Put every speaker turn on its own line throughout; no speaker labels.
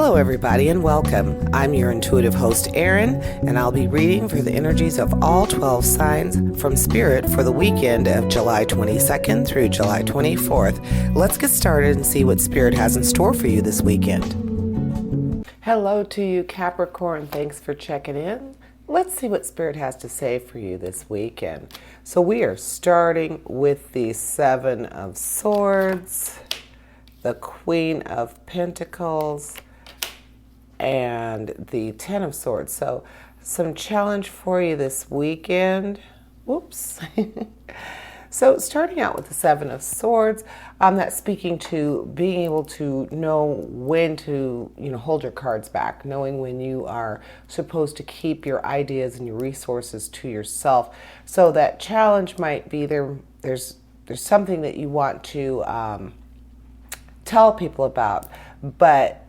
Hello, everybody, and welcome. I'm your intuitive host, Erin, and I'll be reading for the energies of all 12 signs from Spirit for the weekend of July 22nd through July 24th. Let's get started and see what Spirit has in store for you this weekend. Hello to you, Capricorn. Thanks for checking in. Let's see what Spirit has to say for you this weekend. So we are starting with the Seven of Swords, the Queen of Pentacles, and the Ten of Swords. So some challenge for you this weekend. Whoops. So starting out with the Seven of Swords, that's speaking to being able to know when to, hold your cards back, knowing when you are supposed to keep your ideas and your resources to yourself. So that challenge might be there's something that you want to tell people about, but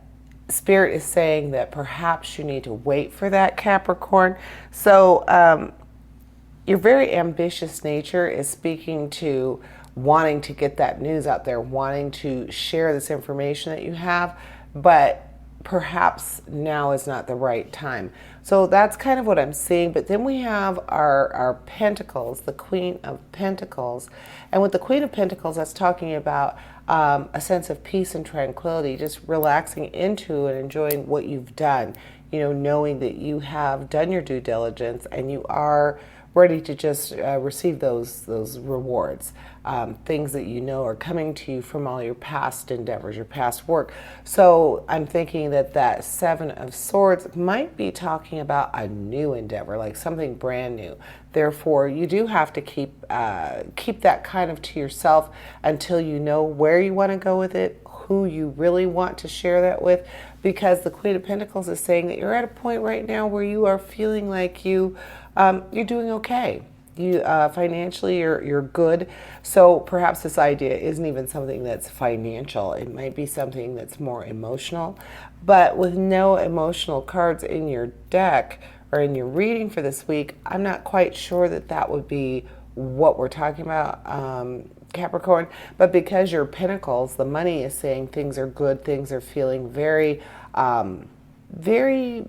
Spirit is saying that perhaps you need to wait for that, Capricorn. So your very ambitious nature is speaking to wanting to get that news out there, wanting to share this information that you have, but perhaps now is not the right time. So that's kind of what I'm seeing. But then we have our Pentacles, the Queen of Pentacles. And with the Queen of Pentacles, that's talking about a sense of peace and tranquility, just relaxing into and enjoying what you've done, knowing that you have done your due diligence and you are ready to just receive those rewards, things that are coming to you from all your past endeavors, your past work. So I'm thinking that Seven of Swords might be talking about a new endeavor, like something brand new. Therefore, you do have to keep that kind of to yourself until you know where you want to go with it, who you really want to share that with, because the Queen of Pentacles is saying that you're at a point right now where you are feeling like you're doing okay. You financially, you're good. So perhaps this idea isn't even something that's financial. It might be something that's more emotional. But with no emotional cards in your deck or in your reading for this week, I'm not quite sure that would be what we're talking about, Capricorn. But because your Pentacles, the money is saying things are good, things are feeling very, very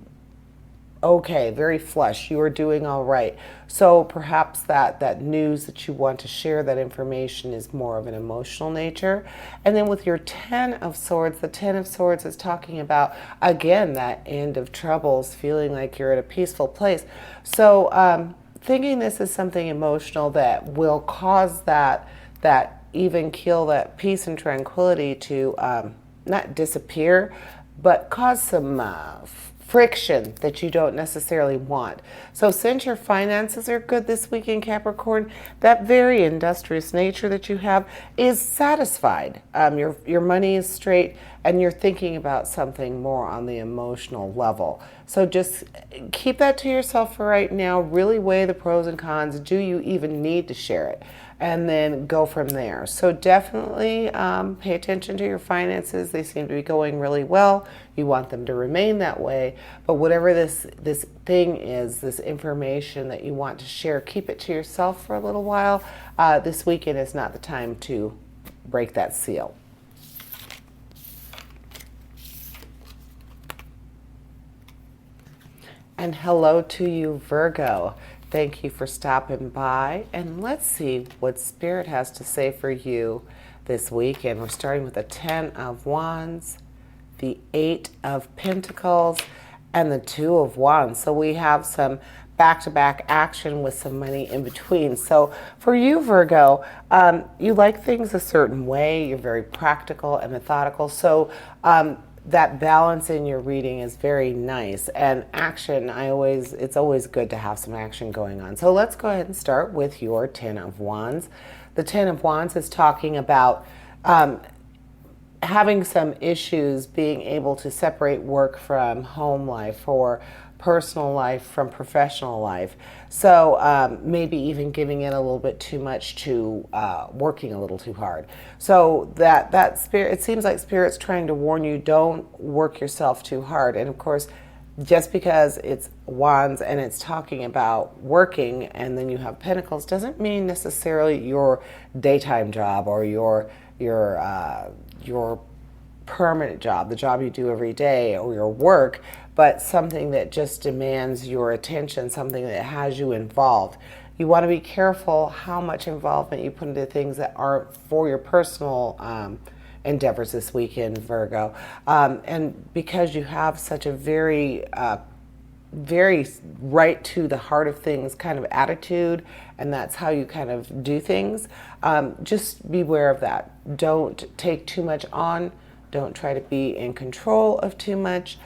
okay, very flush. You are doing all right. So perhaps that news that you want to share, that information, is more of an emotional nature. And then with your Ten of Swords, the Ten of Swords is talking about, again, that end of troubles, feeling like you're at a peaceful place. So thinking this is something emotional that will cause that even keel, that peace and tranquility to not disappear, but cause some friction that you don't necessarily want. So since your finances are good this weekend, Capricorn, that very industrious nature that you have is satisfied. Your money is straight and you're thinking about something more on the emotional level. So just keep that to yourself for right now. Really weigh the pros and cons. Do you even need to share it? And then go from there. So definitely pay attention to your finances. They seem to be going really well. You want them to remain that way. But whatever this thing is, this information that you want to share, keep it to yourself for a little while. This weekend is not the time to break that seal. And hello to you, Virgo. Thank you for stopping by, and let's see what Spirit has to say for you this weekend. We're starting with the Ten of Wands, the Eight of Pentacles, and the Two of Wands. So we have some back-to-back action with some money in between. So for you, Virgo, you like things a certain way. You're very practical and methodical. So that balance in your reading is very nice. And action, it's always good to have some action going on. So let's go ahead and start with your Ten of Wands. The Ten of Wands is talking about having some issues being able to separate work from home life, or personal life from professional life. So maybe even giving in a little bit too much to working a little too hard. So that Spirit, it seems like Spirit's trying to warn you, don't work yourself too hard. And of course, just because it's Wands and it's talking about working, and then you have Pentacles, doesn't mean necessarily your daytime job or your permanent job, the job you do every day, or your work, but something that just demands your attention, something that has you involved. You want to be careful how much involvement you put into things that aren't for your personal endeavors this weekend, Virgo. And because you have such a very right to the heart of things kind of attitude, and that's how you kind of do things, just beware of that. Don't take too much on. Don't try to be in control of too much.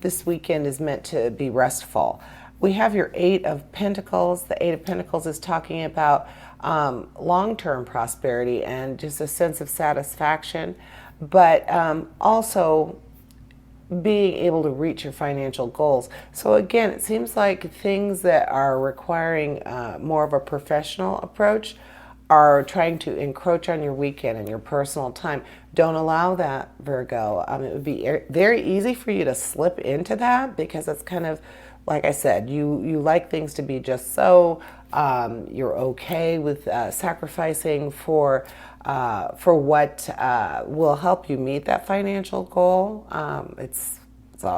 This weekend is meant to be restful. We have your Eight of Pentacles. The Eight of Pentacles is talking about long-term prosperity and just a sense of satisfaction, but also being able to reach your financial goals. So again, it seems like things that are requiring more of a professional approach are trying to encroach on your weekend and your personal time. Don't allow that, Virgo. It would be very easy for you to slip into that because it's kind of, like I said, you like things to be just so. You're okay with sacrificing for what will help you meet that financial goal.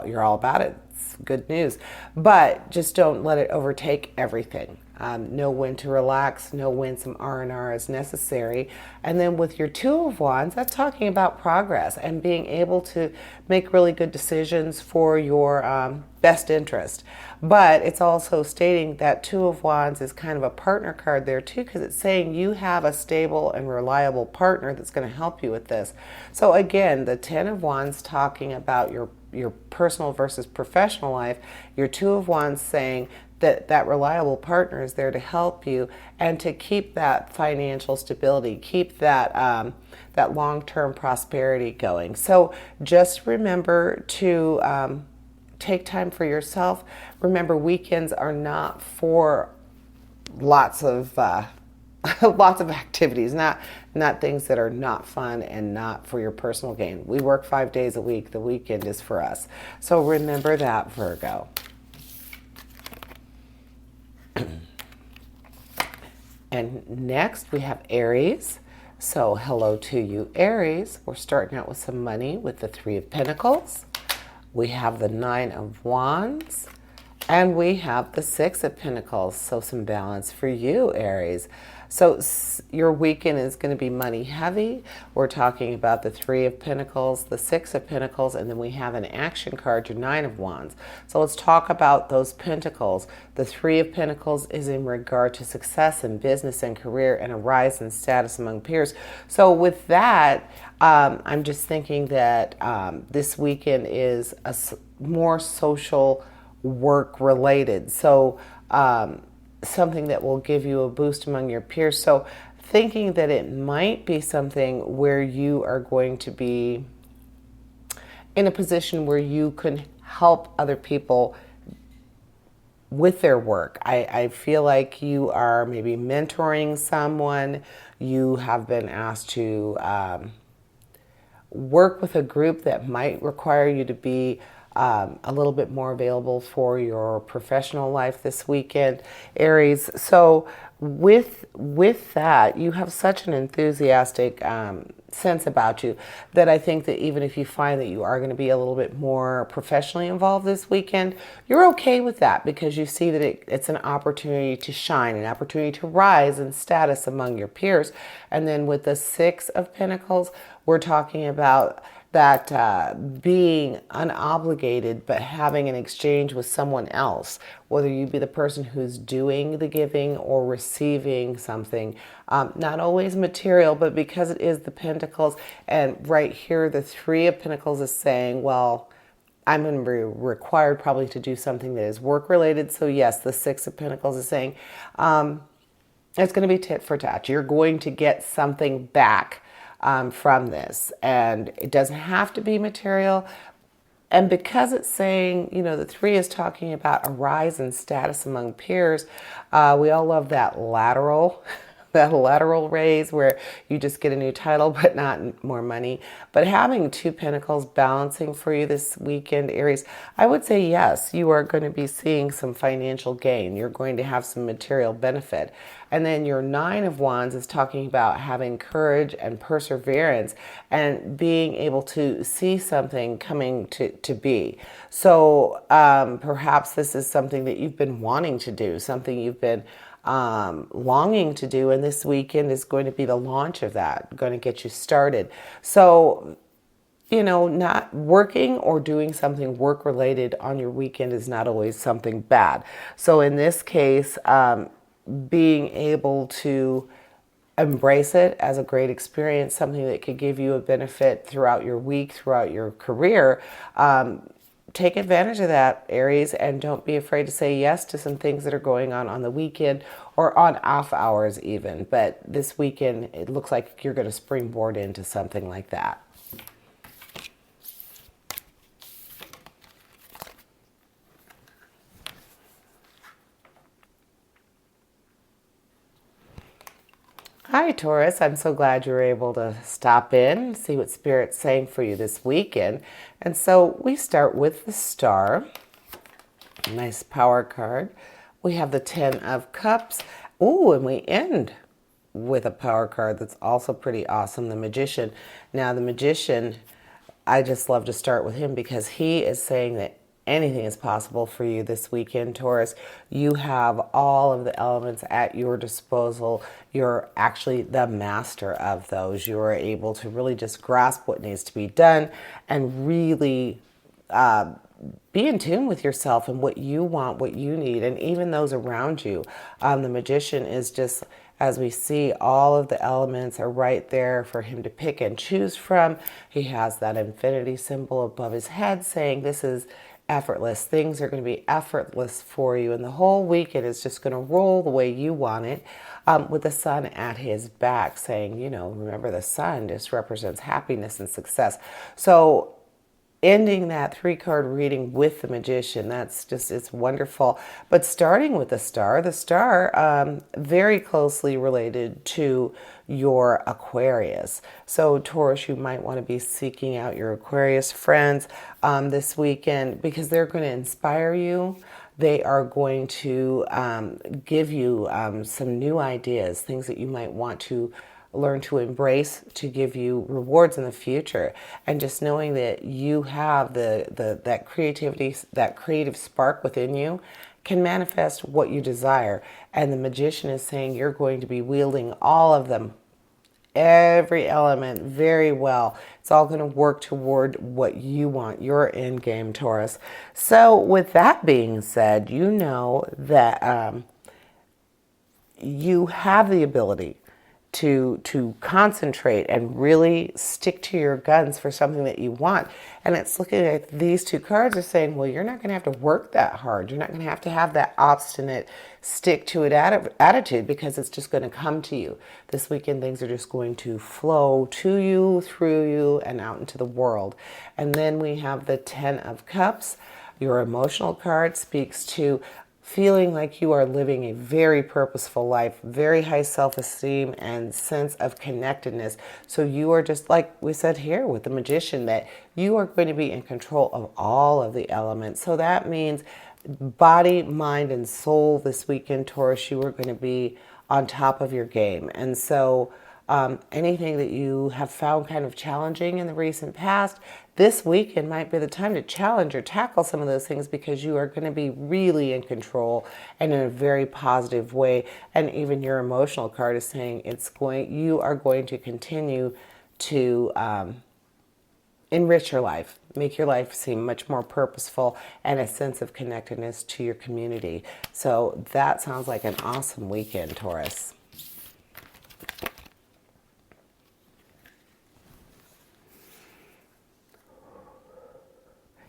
You're all about it. It's good news, but just don't let it overtake everything. Know when to relax, know when some R&R is necessary. And then with your Two of Wands, that's talking about progress and being able to make really good decisions for your best interest. But it's also stating that Two of Wands is kind of a partner card there too, because it's saying you have a stable and reliable partner that's going to help you with this. So again, the Ten of Wands talking about your personal versus professional life, your Two of Wands saying that reliable partner is there to help you and to keep that financial stability, keep that that long-term prosperity going. So just remember to take time for yourself. Remember, weekends are not for lots of lots of activities, not things that are not fun and not for your personal gain. We work 5 days a week. The weekend is for us. So remember that, Virgo. And next we have Aries. So hello to you, Aries. We're starting out with some money with the Three of Pentacles. We have the Nine of Wands. And we have the Six of Pentacles. So some balance for you, Aries. So your weekend is going to be money heavy. We're talking about the Three of Pentacles, the Six of Pentacles, and then we have an action card, your Nine of Wands. So let's talk about those pentacles. The Three of Pentacles is in regard to success in business and career and a rise in status among peers. So with that, I'm just thinking that this weekend is more social work related. So something that will give you a boost among your peers. So thinking that it might be something where you are going to be in a position where you can help other people with their work. I feel like you are maybe mentoring someone. You have been asked to work with a group that might require you to be a little bit more available for your professional life this weekend, Aries. So with that, you have such an enthusiastic sense about you that I think that even if you find that you are going to be a little bit more professionally involved this weekend, you're okay with that because you see that it's an opportunity to shine, an opportunity to rise in status among your peers. And then with the Six of Pentacles, we're talking about that being unobligated but having an exchange with someone else, whether you be the person who's doing the giving or receiving something, not always material, but because it is the Pentacles, and right here the Three of Pentacles is saying, well, I'm going to be required probably to do something that is work related. So yes, the Six of Pentacles is saying it's going to be tit for tat. You're going to get something back from this, and it doesn't have to be material. And because it's saying, you know, the Three is talking about a rise in status among peers, we all love that lateral that lateral raise where you just get a new title but not more money. But having two pentacles balancing for you this weekend, Aries, I would say yes, you are going to be seeing some financial gain. You're going to have some material benefit. And then your Nine of Wands is talking about having courage and perseverance and being able to see something coming to be. So perhaps this is something that you've been wanting to do, something you've been longing to do, and this weekend is going to be the launch of that, going to get you started. So, not working or doing something work related on your weekend is not always something bad. So in this case, being able to embrace it as a great experience, something that could give you a benefit throughout your week, throughout your career, take advantage of that, Aries, and don't be afraid to say yes to some things that are going on the weekend or on off hours even. But this weekend, it looks like you're going to springboard into something like that. Hi, Taurus. I'm so glad you were able to stop in, see what Spirit's saying for you this weekend. And so we start with the Star. Nice power card. We have the Ten of Cups. Ooh, and we end with a power card that's also pretty awesome, the Magician. Now, the Magician, I just love to start with him because he is saying that anything is possible for you this weekend, Taurus. You have all of the elements at your disposal. You're actually the master of those. You are able to really just grasp what needs to be done and really be in tune with yourself and what you want, what you need, and even those around you. The Magician is just, as we see, all of the elements are right there for him to pick and choose from. He has that infinity symbol above his head saying this is effortless. Things are going to be effortless for you, and the whole weekend is just going to roll the way you want it, with the sun at his back saying, remember, the sun just represents happiness and success. So ending that 3-card reading with the Magician, it's wonderful. But starting with the Star very closely related to your Aquarius. So Taurus, you might want to be seeking out your Aquarius friends this weekend because they're going to inspire you. They are going to give you some new ideas, things that you might want to learn to embrace, to give you rewards in the future. And just knowing that you have that creativity, that creative spark within you can manifest what you desire. And the Magician is saying you're going to be wielding all of them, every element, very well. It's all going to work toward what you want, your end game, Taurus. So with that being said, you know that you have the ability to concentrate and really stick to your guns for something that you want. And it's looking at these 2 cards are saying, well, you're not going to have to work that hard. You're not going to have that obstinate stick to it attitude because it's just going to come to you. This weekend, things are just going to flow to you, through you, and out into the world. And then we have the Ten of Cups. Your emotional card speaks to feeling like you are living a very purposeful life, very high self-esteem and sense of connectedness. So you are just like we said here with the Magician, that you are going to be in control of all of the elements. So that means body, mind, and soul this weekend, Taurus, you are going to be on top of your game. And so anything that you have found kind of challenging in the recent past, this weekend might be the time to challenge or tackle some of those things because you are going to be really in control and in a very positive way. And even your emotional card is saying you are going to continue to enrich your life, make your life seem much more purposeful and a sense of connectedness to your community. So that sounds like an awesome weekend, Taurus.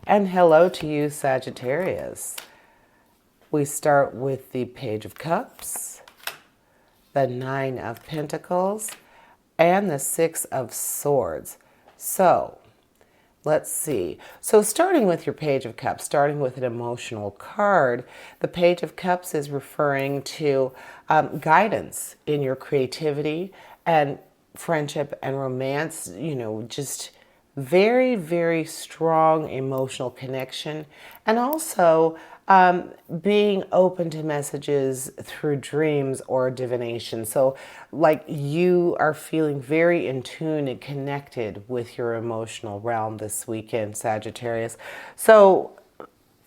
And hello to you, Sagittarius. We start with the Page of Cups, the Nine of Pentacles, and the Six of Swords. So let's see. So starting with your Page of Cups, starting with an emotional card, the Page of Cups is referring to guidance in your creativity and friendship and romance, just very, very strong emotional connection. And also being open to messages through dreams or divination. So, like, you are feeling very in tune and connected with your emotional realm this weekend, Sagittarius. So,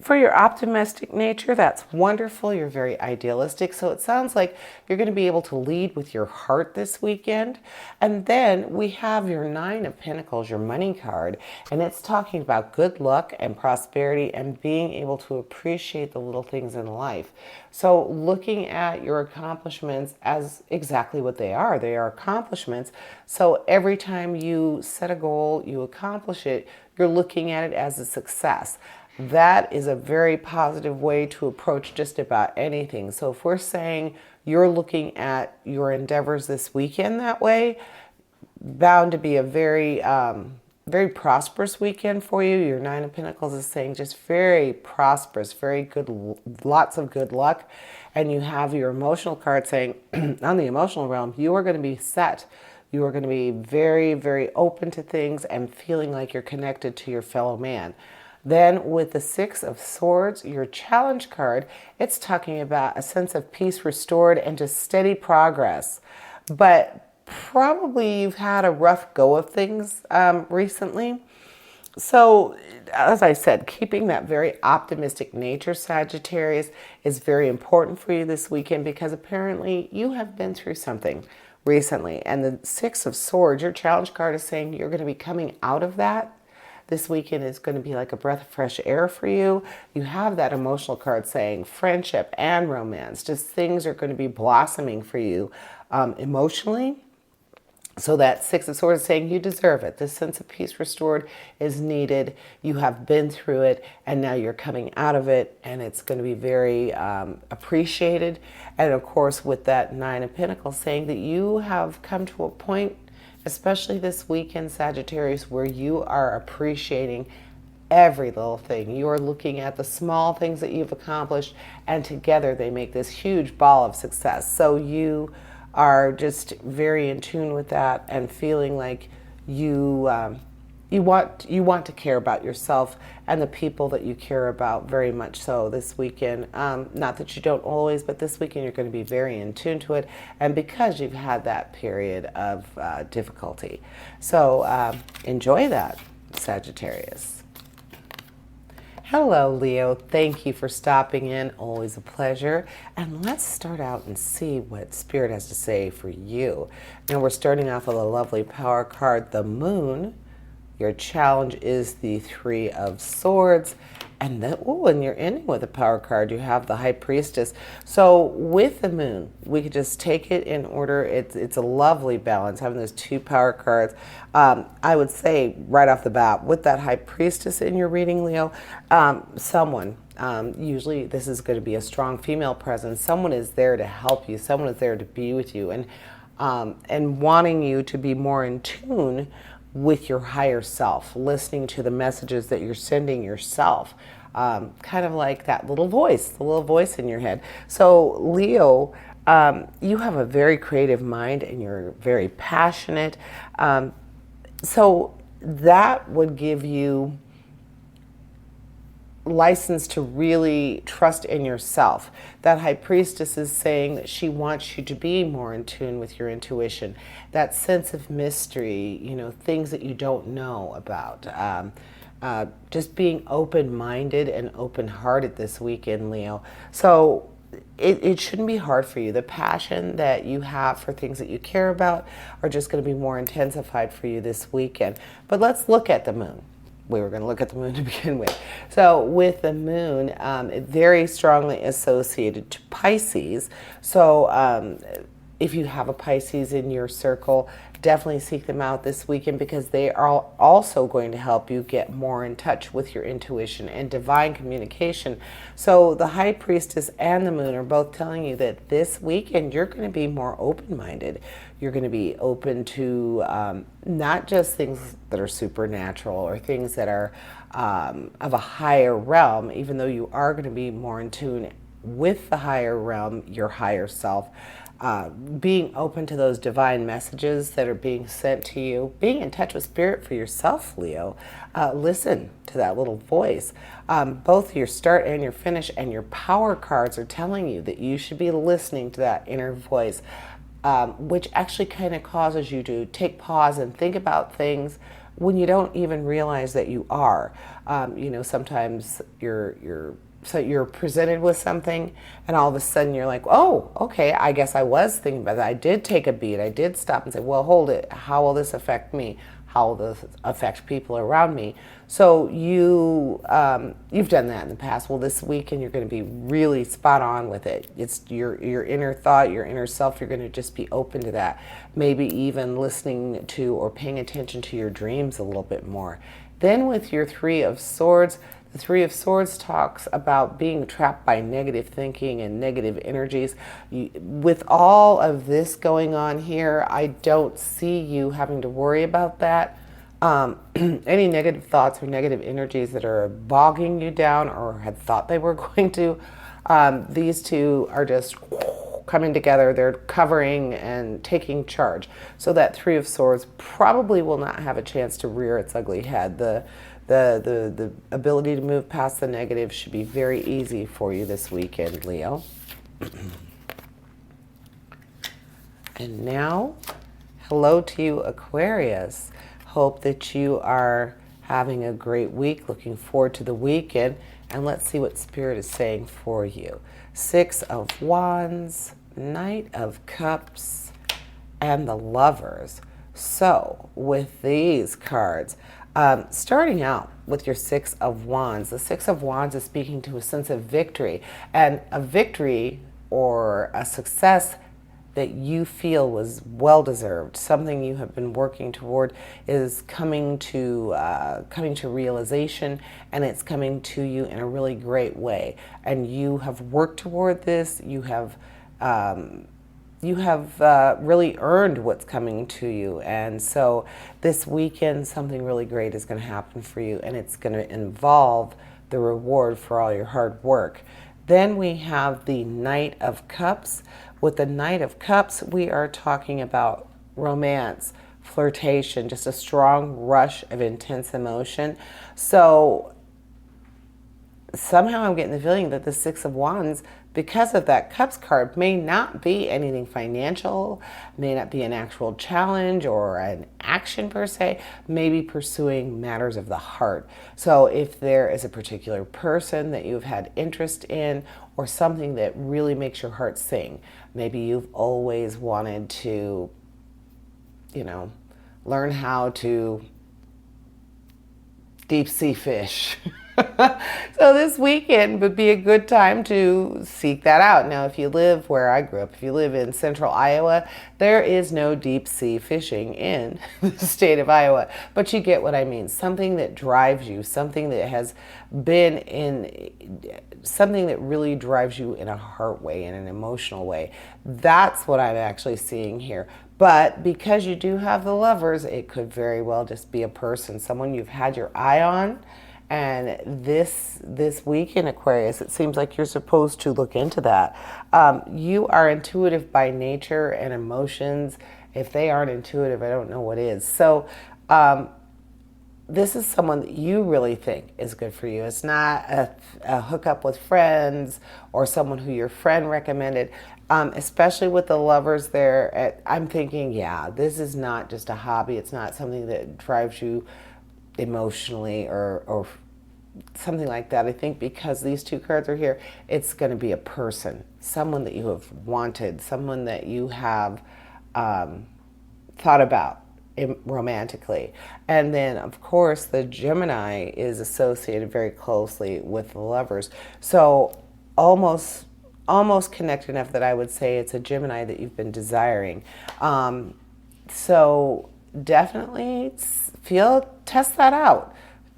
for your optimistic nature, that's wonderful. You're very idealistic. So it sounds like you're going to be able to lead with your heart this weekend. And then we have your Nine of Pentacles, your money card, and it's talking about good luck and prosperity and being able to appreciate the little things in life. So looking at your accomplishments as exactly what they are accomplishments. So every time you set a goal, you accomplish it, you're looking at it as a success. That is a very positive way to approach just about anything. So if we're saying you're looking at your endeavors this weekend that way, bound to be a very, very prosperous weekend for you. Your Nine of Pentacles is saying just very prosperous, very good, lots of good luck. And you have your emotional card saying on the emotional realm, you are going to be set. You are going to be very, very open to things and feeling like you're connected to your fellow man. Then with the Six of Swords, your challenge card, it's talking about a sense of peace restored and just steady progress. But probably you've had a rough go of things recently. So, as I said, keeping that very optimistic nature, Sagittarius, is very important for you this weekend because apparently you have been through something recently. And the Six of Swords, your challenge card is saying you're going to be coming out of that. This weekend is going to be like a breath of fresh air for you. You have that emotional card saying friendship and romance. Just things are going to be blossoming for you emotionally. So that Six of Swords is saying you deserve it. This sense of peace restored is needed. You have been through it, and now you're coming out of it, and it's going to be very appreciated. And of course, with that Nine of Pentacles saying that you have come to a point, especially this weekend, Sagittarius, where you are appreciating every little thing. You are looking at the small things that you've accomplished, and together they make this huge ball of success. So you are just very in tune with that and feeling like you want to care about yourself and the people that you care about very much so this weekend. Not that you don't always, but this weekend you're going to be very in tune to it, and because you've had that period of difficulty. So enjoy that, Sagittarius. Hello, Leo. Thank you for stopping in. Always a pleasure. And let's start out and see what Spirit has to say for you. Now, we're starting off with a lovely power card, the Moon. Your challenge is the Three of Swords. And then, and you're ending with a power card. You have the High Priestess. So with the Moon, we could just take it in order. It's a lovely balance, having those two power cards. I would say right off the bat, with that High Priestess in your reading, Leo, someone, usually this is going to be a strong female presence. Someone is there to help you. Someone is there to be with you and wanting you to be more in tune with your higher self, listening to the messages that you're sending yourself, kind of like that little voice, the little voice in your head. So Leo, you have a very creative mind and you're very passionate. So that would give you license to really trust in yourself. That High Priestess is saying that she wants you to be more in tune with your intuition, that sense of mystery, things that you don't know about. Just being open-minded and open-hearted this weekend, Leo. So it shouldn't be hard for you. The passion that you have for things that you care about are just going to be more intensified for you this weekend. But let's look at the Moon. We were going to look at the Moon to begin with. So with the Moon, very strongly associated to Pisces. So if you have a Pisces in your circle, definitely seek them out this weekend because they are also going to help you get more in touch with your intuition and divine communication. So the High Priestess and the Moon are both telling you that this weekend you're going to be more open-minded. You're going to be open to not just things that are supernatural or things that are of a higher realm, even though you are going to be more in tune with the higher realm, your higher self, being open to those divine messages that are being sent to you, being in touch with spirit for yourself, Leo. Listen to that little voice. Both your start and your finish and your power cards are telling you that you should be listening to that inner voice, which actually kind of causes you to take pause and think about things when you don't even realize that you are. Sometimes you're presented with something and all of a sudden you're like, oh, okay, I guess I was thinking about that. I did take a beat. I did stop and say, well, hold it. How will this affect me? How will this affect people around me? So you've done that in the past. Well, this weekend you're going to be really spot on with it. It's your inner thought, your inner self. You're going to just be open to that. Maybe even listening to or paying attention to your dreams a little bit more. Then with your Three of Swords, the Three of Swords talks about being trapped by negative thinking and negative energies. With all of this going on here, I don't see you having to worry about that. Any negative thoughts or negative energies that are bogging you down or had thought they were going to, these two are just coming together. They're covering and taking charge. So that Three of Swords probably will not have a chance to rear its ugly head. The ability to move past the negative should be very easy for you this weekend, Leo. And now, hello to you, Aquarius. Hope that you are having a great week. Looking forward to the weekend. And let's see what Spirit is saying for you. Six of Wands, Knight of Cups, and the Lovers. So, with these cards, starting out with your Six of Wands, the Six of Wands is speaking to a sense of victory, and a victory or a success that you feel was well-deserved, something you have been working toward is coming to realization, and it's coming to you in a really great way. And you have worked toward this. You have really earned what's coming to you. And so this weekend, something really great is going to happen for you, and it's going to involve the reward for all your hard work. Then we have the Knight of Cups. With the Knight of Cups, we are talking about romance, flirtation, just a strong rush of intense emotion. So somehow I'm getting the feeling that the Six of Wands, because of that Cups card, may not be anything financial, may not be an actual challenge or an action per se, maybe pursuing matters of the heart. So if there is a particular person that you've had interest in or something that really makes your heart sing, maybe you've always wanted to, learn how to deep sea fish. So this weekend would be a good time to seek that out. Now, if you live where I grew up, if you live in central Iowa, there is no deep sea fishing in the state of Iowa. But you get what I mean. Something that drives you, something that has been something that really drives you in a heart way, in an emotional way. That's what I'm actually seeing here. But because you do have the Lovers, it could very well just be a person, someone you've had your eye on. And this week in Aquarius, it seems like you're supposed to look into that. You are intuitive by nature and emotions. If they aren't intuitive, I don't know what is. So this is someone that you really think is good for you. It's not a hookup with friends or someone who your friend recommended. Especially with the Lovers there, I'm thinking, yeah, this is not just a hobby. It's not something that drives you emotionally or something like that. I think because these two cards are here, it's going to be a person, someone that you have wanted, someone that you have thought about romantically. And then, of course, the Gemini is associated very closely with the Lovers. So almost connected enough that I would say it's a Gemini that you've been desiring. So definitely test that out.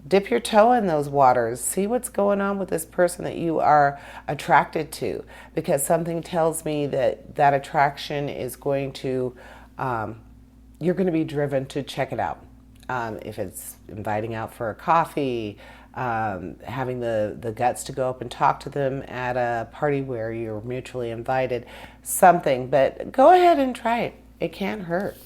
Dip your toe in those waters. See what's going on with this person that you are attracted to, because something tells me that attraction is going to, you're going to be driven to check it out. If it's inviting out for a coffee, having the guts to go up and talk to them at a party where you're mutually invited, something. But go ahead and try it. It can't hurt.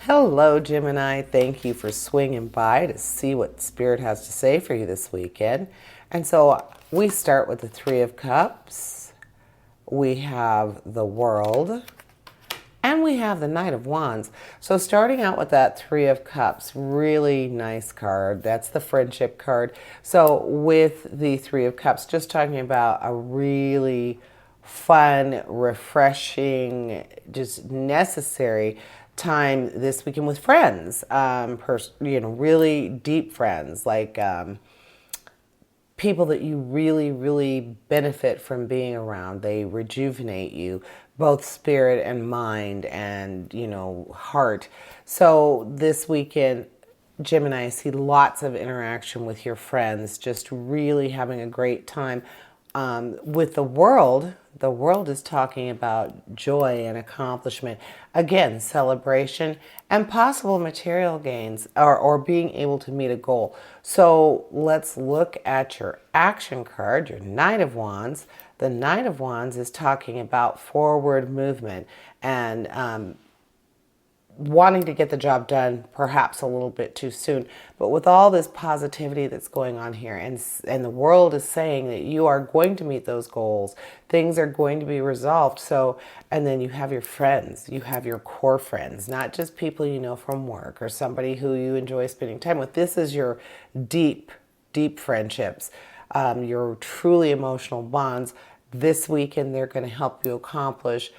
Hello, Gemini. Thank you for swinging by to see what Spirit has to say for you this weekend. And so we start with the Three of Cups. We have the World. And we have the Knight of Wands. So starting out with that Three of Cups, really nice card. That's the friendship card. So with the Three of Cups, just talking about a really fun, refreshing, just necessary time this weekend with friends. Really deep friends, like people that you really, really benefit from being around. They rejuvenate you, both spirit and mind and, heart. So this weekend, Gemini, I see lots of interaction with your friends, just really having a great time. With the world is talking about joy and accomplishment. Again, celebration and possible material gains or being able to meet a goal. So let's look at your action card, your Knight of Wands. The Knight of Wands is talking about forward movement and wanting to get the job done perhaps a little bit too soon. But with all this positivity that's going on here, and the world is saying that you are going to meet those goals, things are going to be resolved. So, and then you have your friends, you have your core friends, not just people you know from work or somebody who you enjoy spending time with. This is your deep, deep friendships, your truly emotional bonds. This weekend, they're going to help you accomplish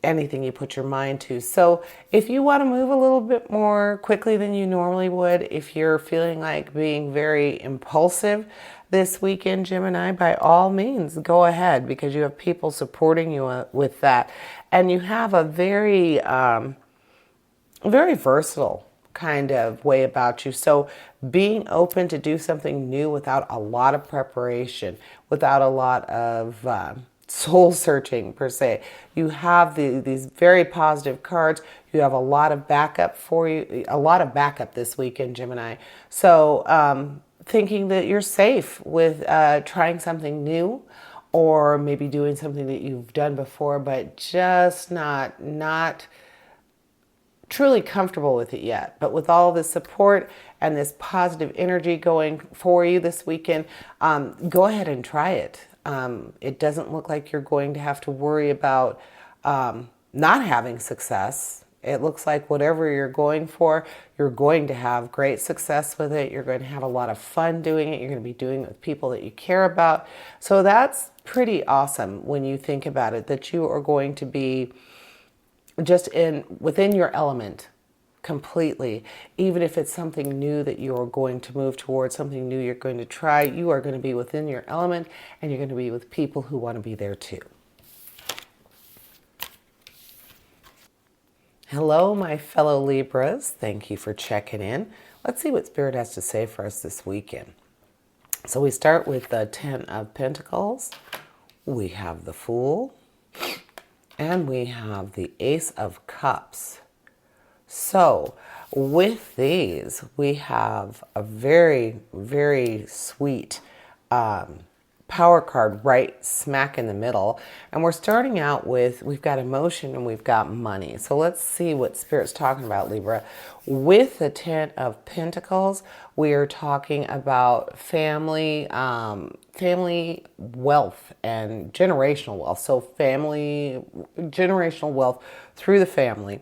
anything you put your mind to. So if you want to move a little bit more quickly than you normally would, if you're feeling like being very impulsive this weekend, Gemini, by all means, go ahead, because you have people supporting you with that. And you have a very, very versatile kind of way about you. So being open to do something new without a lot of preparation, without a lot of soul searching per se. You have these very positive cards. You have a lot of backup for you, a lot of backup this weekend, Gemini. So thinking that you're safe with trying something new, or maybe doing something that you've done before, but just not truly comfortable with it yet. But with all this support and this positive energy going for you this weekend, go ahead and try it. It doesn't look like you're going to have to worry about not having success. It looks like whatever you're going for, you're going to have great success with it. You're going to have a lot of fun doing it. You're going to be doing it with people that you care about. So that's pretty awesome when you think about it, that you are going to be just within your element completely. Even if it's something new that you're going to move towards, something new you're going to try, you are going to be within your element, and you're going to be with people who want to be there too. Hello, my fellow Libras. Thank you for checking in. Let's see what Spirit has to say for us this weekend. So we start with the Ten of Pentacles. We have the Fool. And we have the Ace of Cups. So with these, we have a very, very sweet power card right smack in the middle. And we're starting out with, we've got emotion and we've got money. So let's see what Spirit's talking about, Libra. With the Ten of Pentacles, we are talking about family, family wealth and generational wealth. So generational wealth through the family,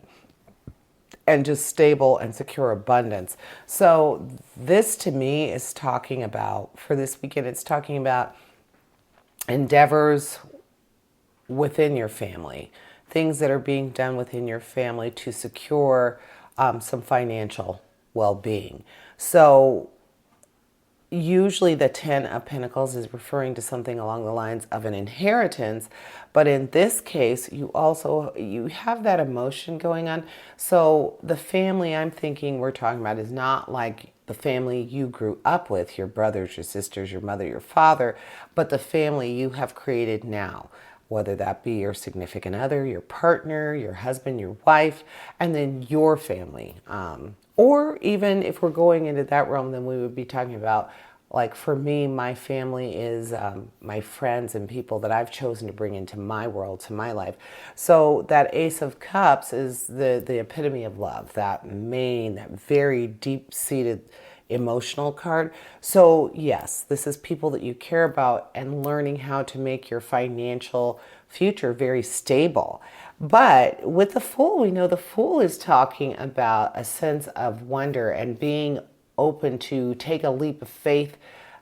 and just stable and secure abundance. So this to me is talking about, for this weekend, it's talking about endeavors within your family, things that are being done within your family to secure some financial well-being. So usually the Ten of Pentacles is referring to something along the lines of an inheritance, but in this case, you have that emotion going on. So the family I'm thinking we're talking about is not like the family you grew up with, your brothers, your sisters, your mother, your father, but the family you have created now, whether that be your significant other, your partner, your husband, your wife, and then your family Or even if we're going into that realm, then we would be talking about, like for me, my family is my friends and people that I've chosen to bring into my world, to my life. So that Ace of Cups is the epitome of love, that very deep-seated emotional card. So yes, this is people that you care about and learning how to make your financial future very stable. But with the Fool, we know the Fool is talking about a sense of wonder and being open to take a leap of faith,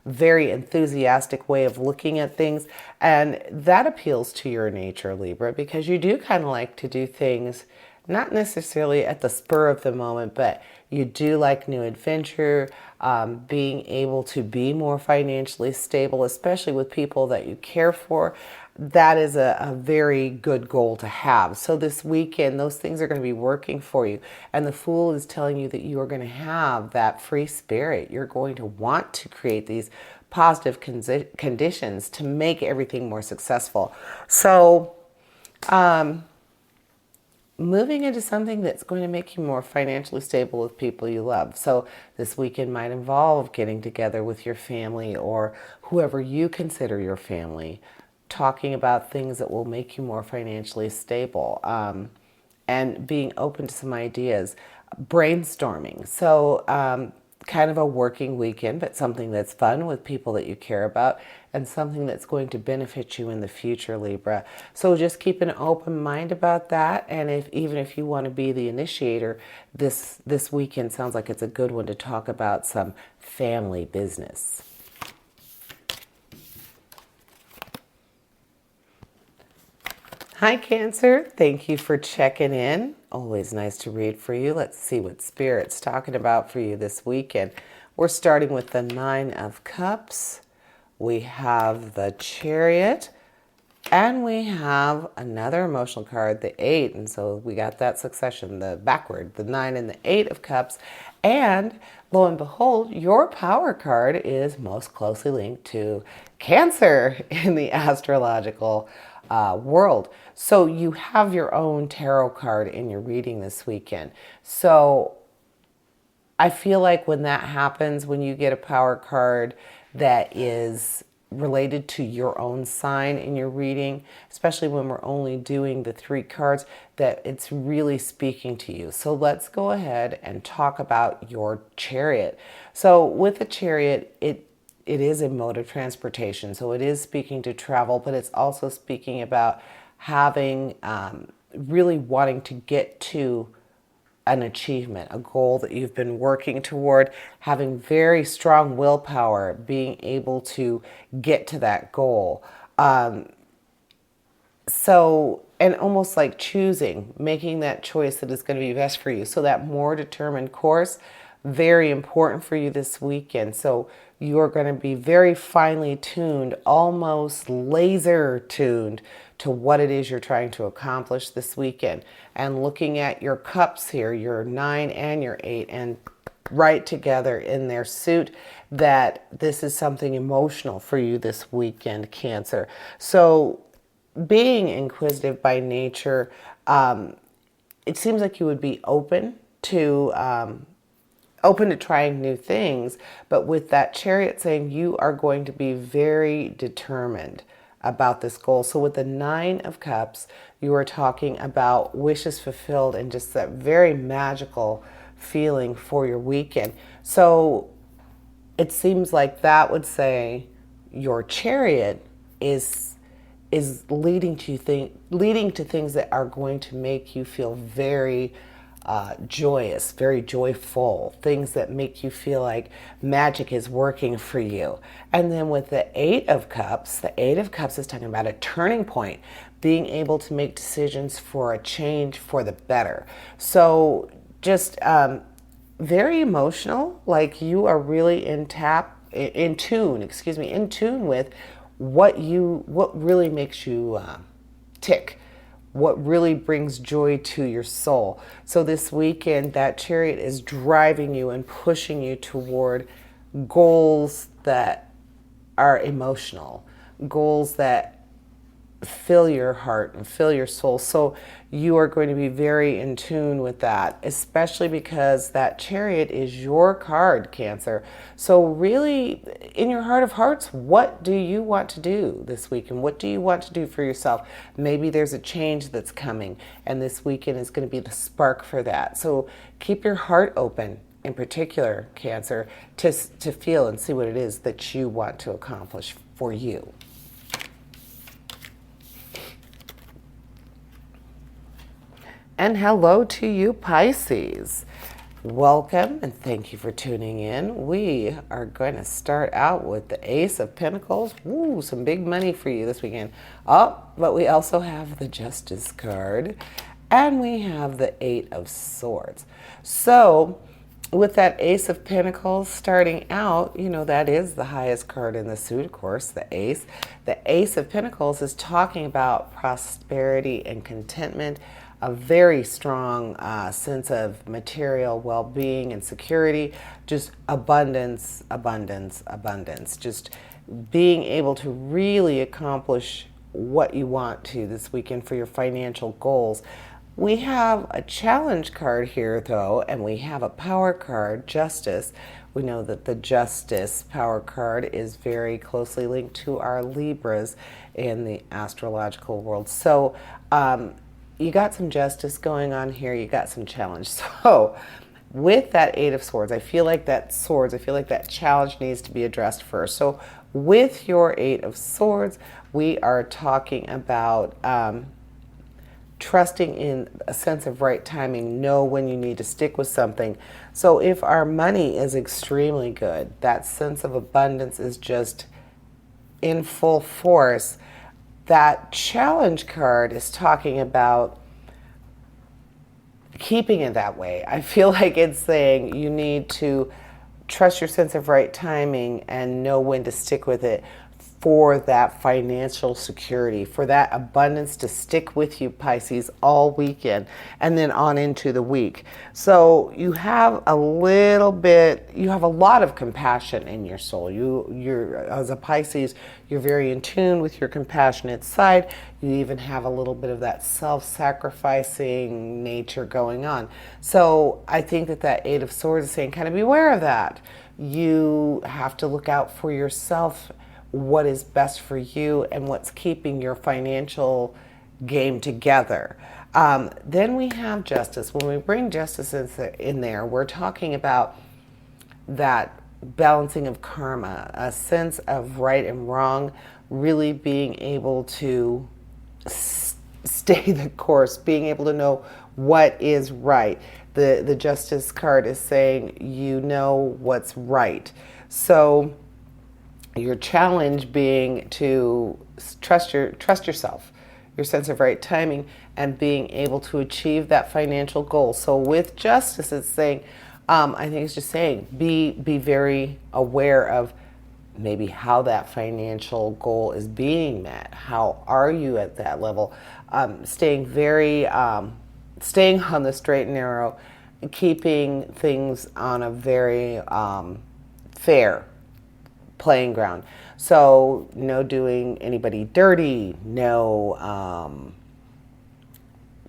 very enthusiastic way of looking at things. And that appeals to your nature, Libra, because you do kind of like to do things not necessarily at the spur of the moment, but you do like new adventure, being able to be more financially stable, especially with people that you care for. That is a very good goal to have. So this weekend, those things are going to be working for you. And the Fool is telling you that you are going to have that free spirit. You're going to want to create these positive conditions to make everything more successful. So, moving into something that's going to make you more financially stable with people you love. So this weekend might involve getting together with your family or whoever you consider your family, talking about things that will make you more financially stable, and being open to some ideas, brainstorming. So kind of a working weekend, but something that's fun with people that you care about and something that's going to benefit you in the future, Libra. So just keep an open mind about that. And even if you want to be the initiator, this weekend sounds like it's a good one to talk about some family business. Hi, Cancer. Thank you for checking in. Always nice to read for you. Let's see what Spirit's talking about for you this weekend. We're starting with the Nine of Cups. We have the Chariot. And we have another emotional card, the 8. And so we got that succession, the 9 and the 8 of Cups. And lo and behold, your power card is most closely linked to Cancer in the astrological world. So you have your own tarot card in your reading this weekend. So I feel like when that happens, when you get a power card that is related to your own sign in your reading, especially when we're only doing the 3 cards, that it's really speaking to you. So let's go ahead and talk about your Chariot. So with the Chariot, it is a mode of transportation. So it is speaking to travel, but it's also speaking about having, really wanting to get to an achievement, a goal that you've been working toward, having very strong willpower, being able to get to that goal. And almost like making that choice that is going to be best for you. So that more determined course, very important for you this weekend. So you're going to be very finely tuned, almost laser tuned to what it is you're trying to accomplish this weekend. And looking at your cups here, your 9 and your 8, and right together in their suit, that this is something emotional for you this weekend, Cancer. So being inquisitive by nature, it seems like you would be open to trying new things, but with that Chariot saying you are going to be very determined about this goal. So with the 9 of Cups, you are talking about wishes fulfilled and just that very magical feeling for your weekend. So it seems like that would say your Chariot is leading to things that are going to make you feel very joyous, very joyful, things that make you feel like magic is working for you. And then with the 8 of Cups is talking about a turning point, being able to make decisions for a change for the better. So just very emotional, like you are really in tune with what really makes you tick, what really brings joy to your soul. So this weekend, that Chariot is driving you and pushing you toward goals that are emotional, goals that fill your heart and fill your soul. So you are going to be very in tune with that, especially because that Chariot is your card, Cancer. So really, in your heart of hearts, what do you want to do this weekend? What do you want to do for yourself? Maybe there's a change that's coming, and this weekend is going to be the spark for that. So keep your heart open, in particular, Cancer, to feel and see what it is that you want to accomplish for you. And hello to you, Pisces. Welcome and thank you for tuning in. We are going to start out with the Ace of Pentacles. Ooh, some big money for you this weekend. Oh, but we also have the Justice card and we have the Eight of Swords. So with that Ace of Pentacles starting out, you know, that is the highest card in the suit, of course, the Ace. The Ace of Pentacles is talking about prosperity and contentment, a very strong sense of material well-being and security, just abundance, abundance, abundance. Just being able to really accomplish what you want to this weekend for your financial goals. We have a challenge card here, though, and we have a power card, Justice. We know that the Justice power card is very closely linked to our Libras in the astrological world. So, you got some justice going on here. You got some challenge. So with that Eight of Swords, I feel like that challenge needs to be addressed first. So with your Eight of Swords, we are talking about trusting in a sense of right timing, know when you need to stick with something. So if our money is extremely good, that sense of abundance is just in full force. That challenge card is talking about keeping it that way. I feel like it's saying you need to trust your sense of right timing and know when to stick with it for that financial security, for that abundance to stick with you, Pisces, all weekend and then on into the week. So you have a lot of compassion in your soul. You're as a Pisces, you're very in tune with your compassionate side. You even have a little bit of that self-sacrificing nature going on. So I think that Eight of Swords is saying kind of beware of that. You have to look out for yourself, what is best for you and what's keeping your financial game together. Then we have Justice. When we bring Justice in there, we're talking about that balancing of karma, a sense of right and wrong, really being able to stay the course, being able to know what is right. The Justice card is saying you know what's right. So your challenge being to trust yourself, your sense of right timing, and being able to achieve that financial goal. So with Justice, it's saying, I think it's just saying, be very aware of maybe how that financial goal is being met. How are you at that level? Staying on the straight and narrow, keeping things on a very fair playing ground. So no doing anybody dirty, no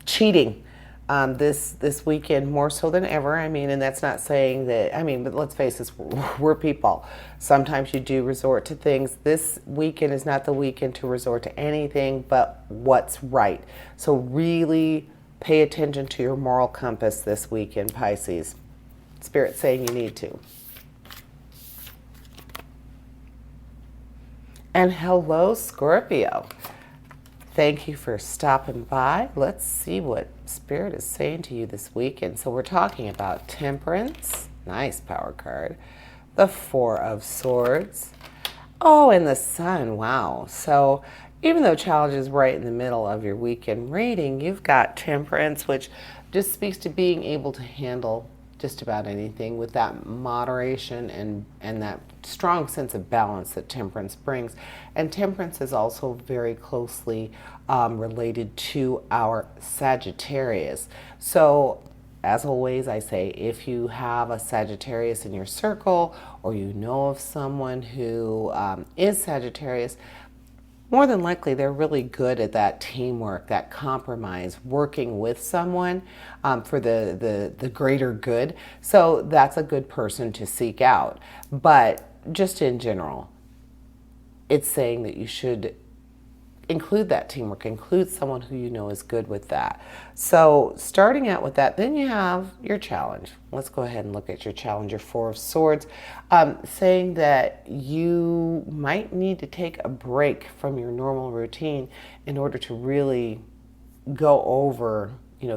cheating. This weekend more so than ever. I mean, and that's not saying that, but let's face this, we're people. Sometimes you do resort to things. This weekend is not the weekend to resort to anything but what's right. So really pay attention to your moral compass this weekend, Pisces. Spirit's saying you need to. And hello, Scorpio. Thank you for stopping by. Let's see what Spirit is saying to you this weekend. So we're talking about Temperance. Nice power card. The Four of Swords. Oh, and the Sun. Wow. So even though challenge is right in the middle of your weekend reading, you've got Temperance, which just speaks to being able to handle just about anything with that moderation and that strong sense of balance that Temperance brings. And Temperance is also very closely related to our Sagittarius. So as always, I say, if you have a Sagittarius in your circle or you know of someone who is Sagittarius, more than likely they're really good at that teamwork, that compromise, working with someone for the greater good. So that's a good person to seek out. But just in general, it's saying that you should include that teamwork, include someone who you know is good with that. So starting out with that, then you have your challenge. Let's go ahead and look at your challenge, your Four of Swords, saying that you might need to take a break from your normal routine in order to really go over,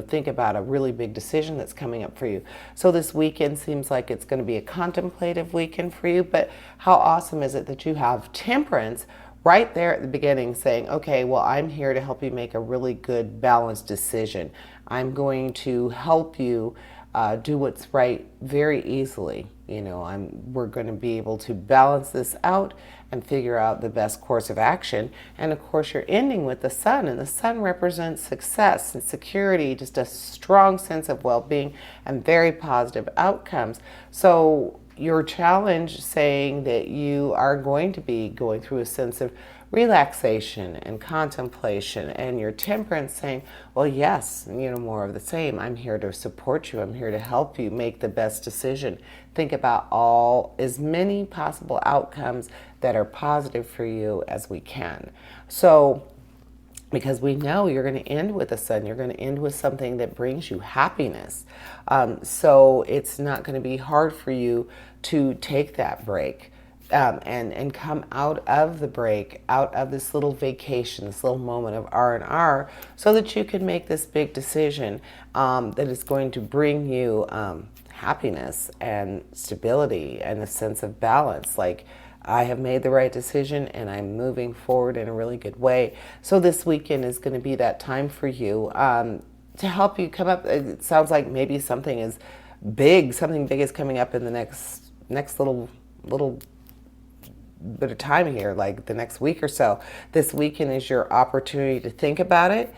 think about a really big decision that's coming up for you. So this weekend seems like it's going to be a contemplative weekend for you, but how awesome is it that you have Temperance right there at the beginning saying, okay, well, I'm here to help you make a really good, balanced decision. I'm going to help you do what's right very easily. We're going to be able to balance this out and figure out the best course of action. And of course, you're ending with the Sun, and the Sun represents success and security, just a strong sense of well-being and very positive outcomes. So your challenge saying that you are going to be going through a sense of relaxation and contemplation, and your Temperance saying, well, yes, more of the same. I'm here to support you. I'm here to help you make the best decision. Think about as many possible outcomes that are positive for you as we can. So because we know you're going to end with the Sun, you're going to end with something that brings you happiness. So it's not going to be hard for you to take that break and come out of the break, out of this little vacation, this little moment of R&R, so that you can make this big decision that is going to bring you happiness and stability and a sense of balance. Like, I have made the right decision and I'm moving forward in a really good way. So this weekend is going to be that time for you to help you come up. It sounds like maybe something big is coming up in the next little bit of time here, like the next week or so. This weekend is your opportunity to think about it,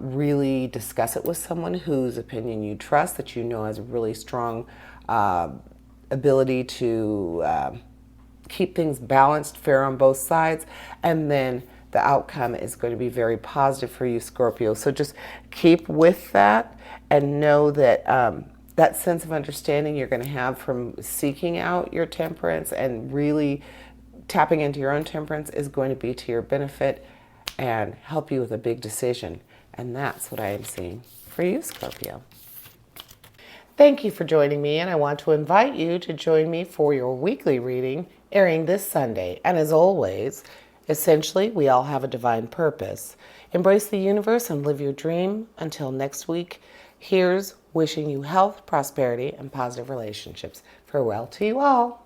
really discuss it with someone whose opinion you trust, that you know has a really strong ability to keep things balanced, fair on both sides, and then the outcome is going to be very positive for you, Scorpio. So just keep with that and know that that sense of understanding you're going to have from seeking out your Temperance and really tapping into your own Temperance is going to be to your benefit and help you with a big decision. And that's what I am seeing for you, Scorpio. Thank you for joining me, and I want to invite you to join me for your weekly reading airing this Sunday. And as always, essentially, we all have a divine purpose. Embrace the universe and live your dream. Until next week, here's wishing you health, prosperity, and positive relationships. Farewell to you all.